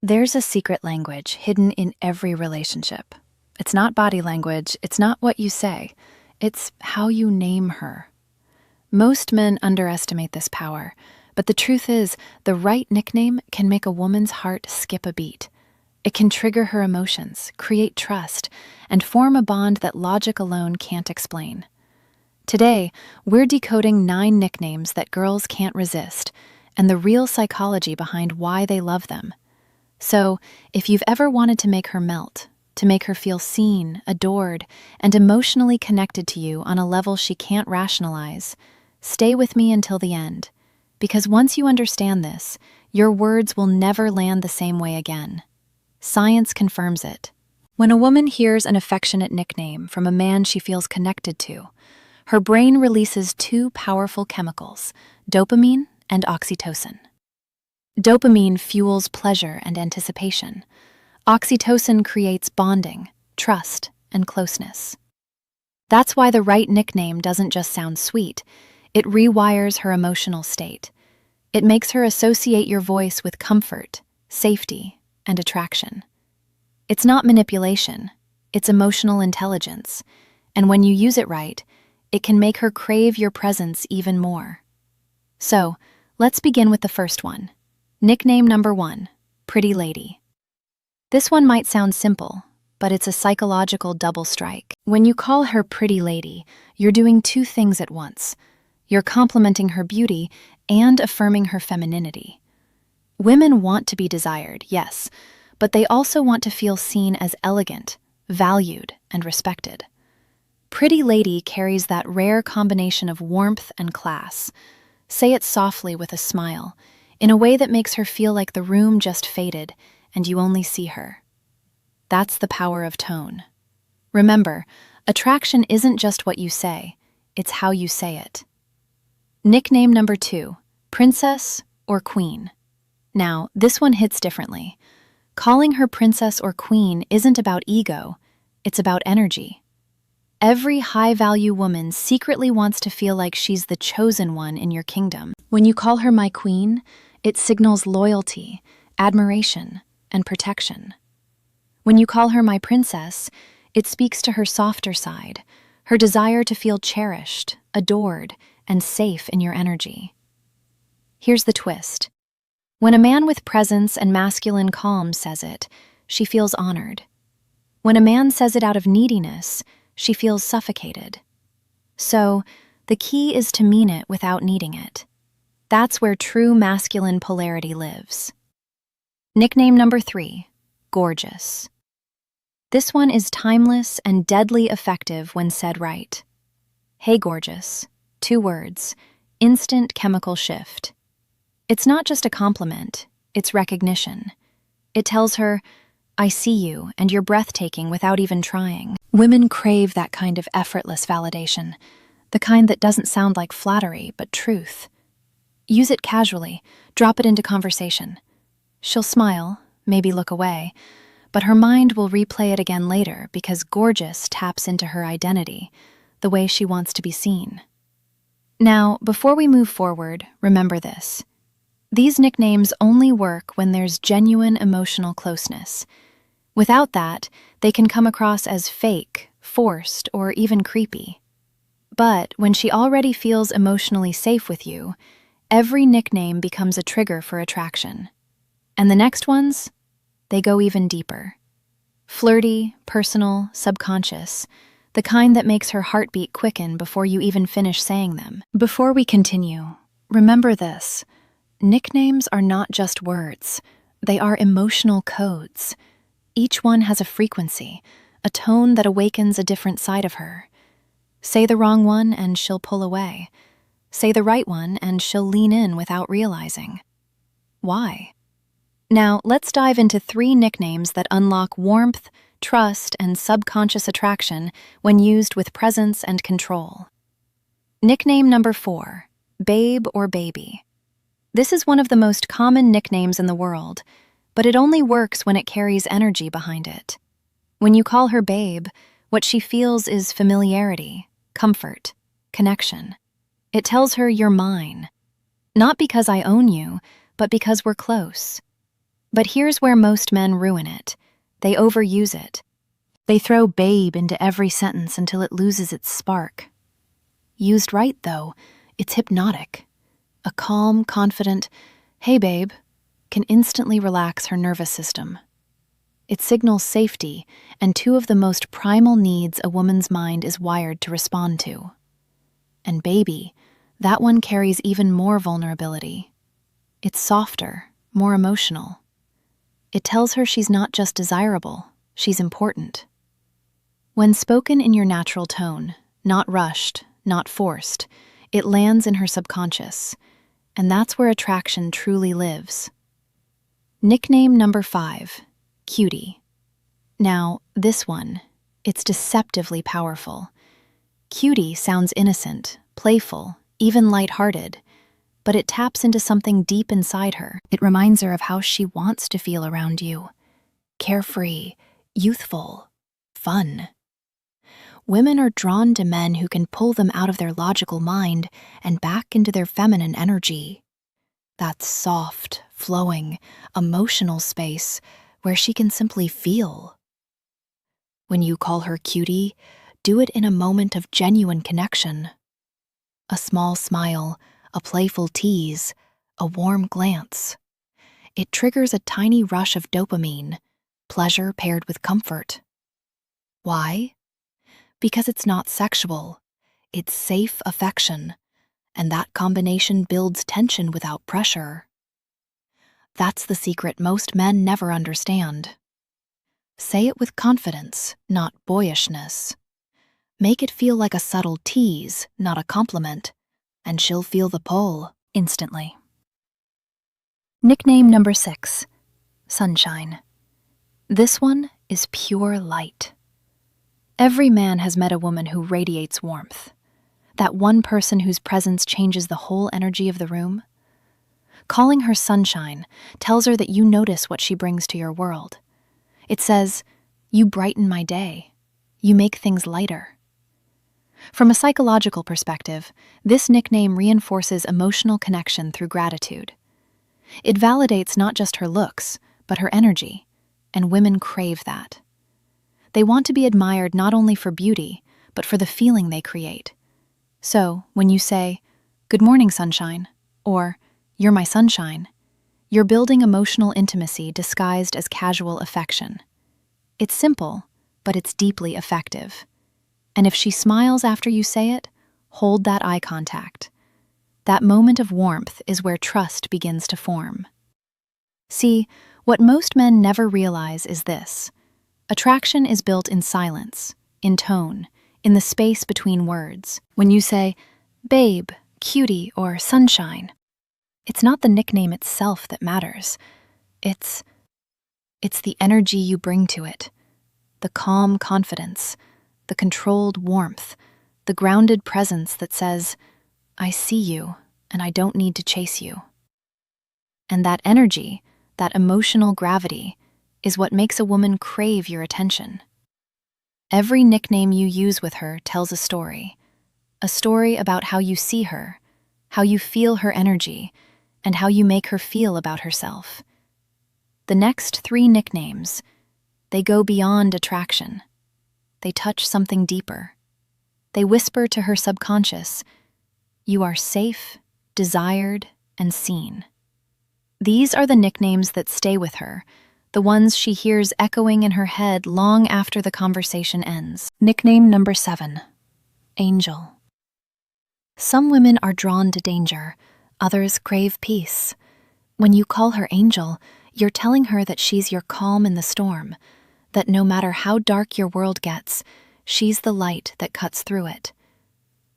There's a secret language hidden in every relationship. It's not body language, it's not what you say, it's how you name her. Most men underestimate this power, but the truth is, the right nickname can make a woman's heart skip a beat. It can trigger her emotions, create trust, and form a bond that logic alone can't explain. Today, we're decoding 9 nicknames that girls can't resist, and the real psychology behind why they love them. So, if you've ever wanted to make her melt, to make her feel seen, adored, and emotionally connected to you on a level she can't rationalize, stay with me until the end. Because once you understand this, your words will never land the same way again. Science confirms it. When a woman hears an affectionate nickname from a man she feels connected to, her brain releases 2 powerful chemicals, dopamine and oxytocin. Dopamine fuels pleasure and anticipation. Oxytocin creates bonding, trust, and closeness. That's why the right nickname doesn't just sound sweet, it rewires her emotional state. It makes her associate your voice with comfort, safety, and attraction. It's not manipulation, it's emotional intelligence, and when you use it right, it can make her crave your presence even more. So, let's begin with the first one. Nickname number 1, Pretty Lady. This one might sound simple, but it's a psychological double strike. When you call her Pretty Lady, you're doing 2 things at once. You're complimenting her beauty and affirming her femininity. Women want to be desired, yes, but they also want to feel seen as elegant, valued, and respected. Pretty Lady carries that rare combination of warmth and class. Say it softly with a smile, in a way that makes her feel like the room just faded and you only see her. That's the power of tone. Remember, attraction isn't just what you say, it's how you say it. Nickname number 2, Princess or Queen. Now, this one hits differently. Calling her princess or queen isn't about ego, it's about energy. Every high-value woman secretly wants to feel like she's the chosen one in your kingdom. When you call her my queen, it signals loyalty, admiration, and protection. When you call her my princess, it speaks to her softer side, her desire to feel cherished, adored, and safe in your energy. Here's the twist. When a man with presence and masculine calm says it, she feels honored. When a man says it out of neediness, she feels suffocated. So, the key is to mean it without needing it. That's where true masculine polarity lives. Nickname number 3, Gorgeous. This one is timeless and deadly effective when said right. Hey, gorgeous. 2 words, instant chemical shift. It's not just a compliment, it's recognition. It tells her, I see you and you're breathtaking without even trying. Women crave that kind of effortless validation, the kind that doesn't sound like flattery, but truth. Use it casually, drop it into conversation. She'll smile, maybe look away, but her mind will replay it again later because gorgeous taps into her identity, the way she wants to be seen. Now, before we move forward, remember this. These nicknames only work when there's genuine emotional closeness. Without that, they can come across as fake, forced, or even creepy. But when she already feels emotionally safe with you, every nickname becomes a trigger for attraction. And the next ones? They go even deeper. Flirty, personal, subconscious, the kind that makes her heartbeat quicken before you even finish saying them. Before we continue, remember this. Nicknames are not just words. They are emotional codes. Each one has a frequency, a tone that awakens a different side of her. Say the wrong one and she'll pull away. Say the right one and she'll lean in without realizing. Why? Now, let's dive into 3 nicknames that unlock warmth, trust, and subconscious attraction when used with presence and control. Nickname number 4, Babe or Baby. This is one of the most common nicknames in the world, but it only works when it carries energy behind it. When you call her babe, what she feels is familiarity, comfort, connection. It tells her you're mine. Not because I own you, but because we're close. But here's where most men ruin it. They overuse it. They throw babe into every sentence until it loses its spark. Used right, though, it's hypnotic. A calm, confident, "Hey, babe," can instantly relax her nervous system. It signals safety and two of the most primal needs a woman's mind is wired to respond to. And baby, that one carries even more vulnerability. It's softer, more emotional. It tells her she's not just desirable, she's important. When spoken in your natural tone, not rushed, not forced, it lands in her subconscious, and that's where attraction truly lives. Nickname number 5, Cutie. Now, this one, it's deceptively powerful. Cutie sounds innocent, playful, even lighthearted, but it taps into something deep inside her. It reminds her of how she wants to feel around you. Carefree, youthful, fun. Women are drawn to men who can pull them out of their logical mind and back into their feminine energy. That soft, flowing, emotional space where she can simply feel. When you call her cutie, do it in a moment of genuine connection. A small smile, a playful tease, a warm glance. It triggers a tiny rush of dopamine, pleasure paired with comfort. Why? Because it's not sexual, it's safe affection, and that combination builds tension without pressure. That's the secret most men never understand. Say it with confidence, not boyishness. Make it feel like a subtle tease, not a compliment, and she'll feel the pull instantly. Nickname number 6, Sunshine. This one is pure light. Every man has met a woman who radiates warmth. That one person whose presence changes the whole energy of the room. Calling her sunshine tells her that you notice what she brings to your world. It says, "You brighten my day. You make things lighter." From a psychological perspective, this nickname reinforces emotional connection through gratitude. It validates not just her looks, but her energy, and women crave that. They want to be admired not only for beauty, but for the feeling they create. So, when you say, "Good morning, sunshine," or "You're my sunshine," you're building emotional intimacy disguised as casual affection. It's simple, but it's deeply effective. And if she smiles after you say it, hold that eye contact. That moment of warmth is where trust begins to form. See, what most men never realize is this. Attraction is built in silence, in tone, in the space between words. When you say, "Babe," "Cutie," or "Sunshine," it's not the nickname itself that matters. It's the energy you bring to it, the calm confidence, the controlled warmth, the grounded presence that says, "I see you, and I don't need to chase you." And that energy, that emotional gravity, is what makes a woman crave your attention. Every nickname you use with her tells a story about how you see her, how you feel her energy, and how you make her feel about herself. The next 3 nicknames, they go beyond attraction. They touch something deeper. They whisper to her subconscious, "You are safe, desired, and seen." These are the nicknames that stay with her, the ones she hears echoing in her head long after the conversation ends. Nickname number 7, Angel. Some women are drawn to danger, others crave peace. When you call her Angel, you're telling her that she's your calm in the storm, that no matter how dark your world gets, she's the light that cuts through it.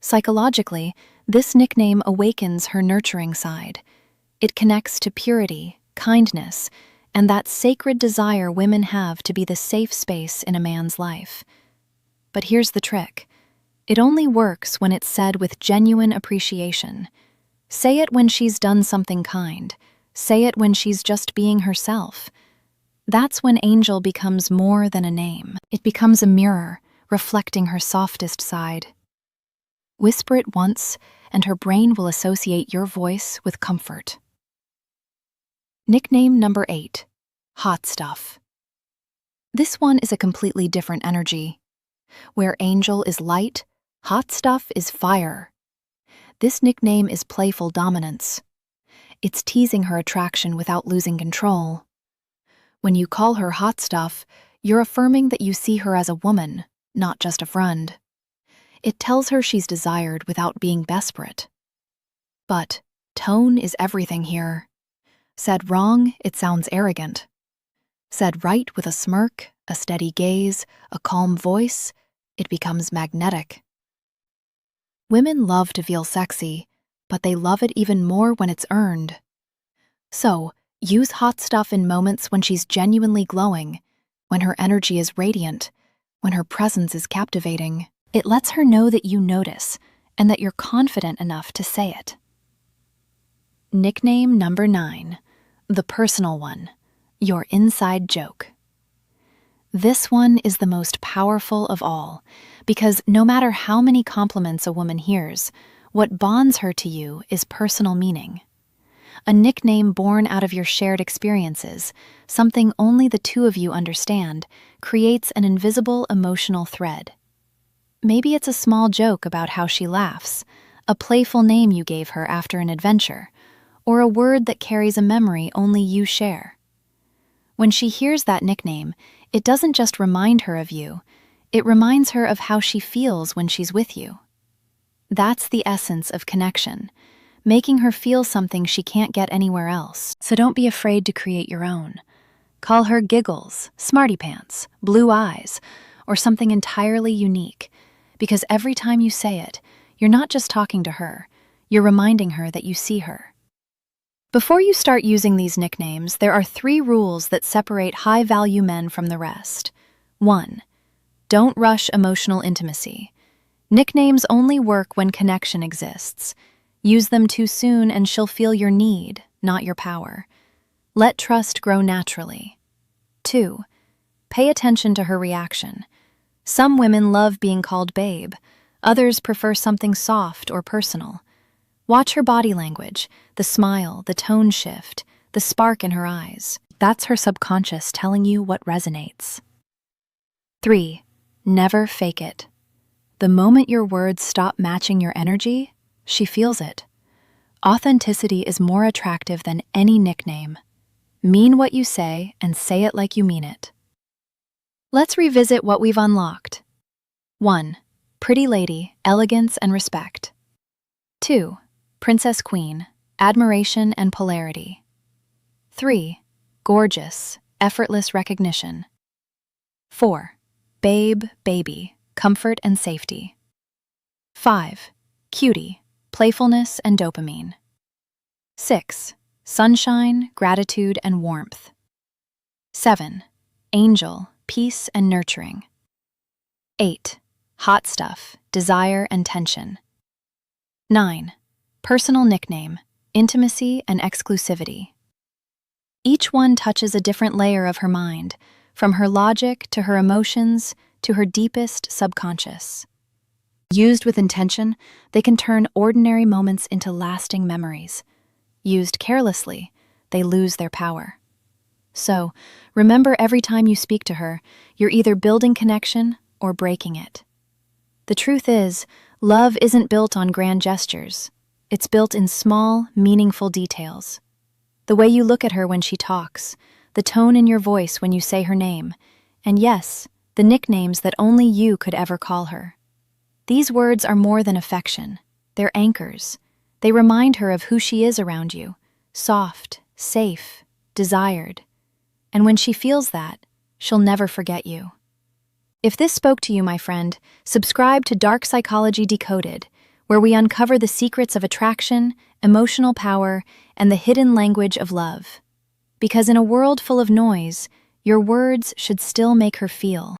Psychologically, this nickname awakens her nurturing side. It connects to purity, kindness, and that sacred desire women have to be the safe space in a man's life. But here's the trick. It only works when it's said with genuine appreciation. Say it when she's done something kind. Say it when she's just being herself. That's when Angel becomes more than a name. It becomes a mirror, reflecting her softest side. Whisper it once, and her brain will associate your voice with comfort. Nickname number 8, hot stuff. This one is a completely different energy. Where Angel is light, hot stuff is fire. This nickname is playful dominance. It's teasing her attraction without losing control. When you call her hot stuff, you're affirming that you see her as a woman, not just a friend. It tells her she's desired without being desperate. But tone is everything here. Said wrong, it sounds arrogant. Said right with a smirk, a steady gaze, a calm voice, it becomes magnetic. Women love to feel sexy, but they love it even more when it's earned. So, use hot stuff in moments when she's genuinely glowing, when her energy is radiant, when her presence is captivating. It lets her know that you notice and that you're confident enough to say it. Nickname number 9, the personal one, your inside joke. This one is the most powerful of all, because no matter how many compliments a woman hears, what bonds her to you is personal meaning. A nickname born out of your shared experiences, something only the two of you understand, creates an invisible emotional thread. Maybe it's a small joke about how she laughs, a playful name you gave her after an adventure, or a word that carries a memory only you share. When she hears that nickname, it doesn't just remind her of you, it reminds her of how she feels when she's with you. That's the essence of connection, making her feel something she can't get anywhere else. So don't be afraid to create your own. Call her Giggles, Smarty Pants, Blue Eyes, or something entirely unique, because every time you say it, you're not just talking to her, you're reminding her that you see her. Before you start using these nicknames, there are 3 rules that separate high-value men from the rest. 1. Don't rush emotional intimacy. Nicknames only work when connection exists. Use them too soon and she'll feel your need, not your power. Let trust grow naturally. 2. Pay attention to her reaction. Some women love being called babe. Others prefer something soft or personal. Watch her body language, the smile, the tone shift, the spark in her eyes. That's her subconscious telling you what resonates. 3. Never fake it. The moment your words stop matching your energy, she feels it. Authenticity is more attractive than any nickname. Mean what you say and say it like you mean it. Let's revisit what we've unlocked. 1. Pretty lady, elegance and respect. 2. Princess queen, admiration and polarity. 3. Gorgeous, effortless recognition. 4. Babe, baby, comfort and safety. 5. Cutie, playfulness and dopamine. 6. Sunshine, gratitude and warmth. 7. Angel, peace and nurturing. 8. Hot stuff, desire and tension. 9. Personal nickname, intimacy and exclusivity. Each one touches a different layer of her mind, from her logic to her emotions to her deepest subconscious. Used with intention, they can turn ordinary moments into lasting memories. Used carelessly, they lose their power. So, remember every time you speak to her, you're either building connection or breaking it. The truth is, love isn't built on grand gestures. It's built in small, meaningful details. The way you look at her when she talks, the tone in your voice when you say her name, and yes, the nicknames that only you could ever call her. These words are more than affection. They're anchors. They remind her of who she is around you, soft, safe, desired. And when she feels that, she'll never forget you. If this spoke to you, my friend, subscribe to Dark Psychology Decoded, where we uncover the secrets of attraction, emotional power, and the hidden language of love. Because in a world full of noise, your words should still make her feel.